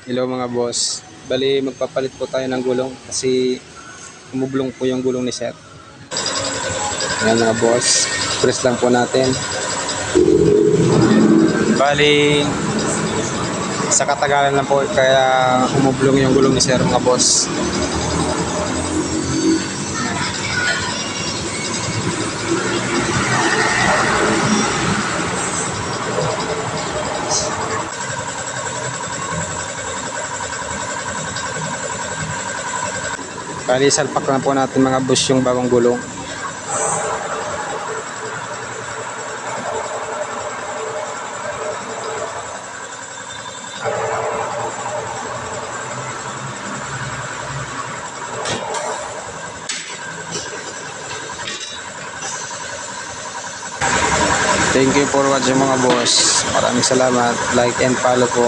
Hello mga boss. Bali magpapalit po tayo ng gulong kasi umublong po yung gulong ni sir. Ayan mga boss. Press lang po natin. Bali sa katagalan lang po kaya umublong yung gulong ni sir mga boss. Bali salpak lang po natin mga boss yung bagong gulong. Thank you for watching mga boss. Maraming salamat. Like and follow po.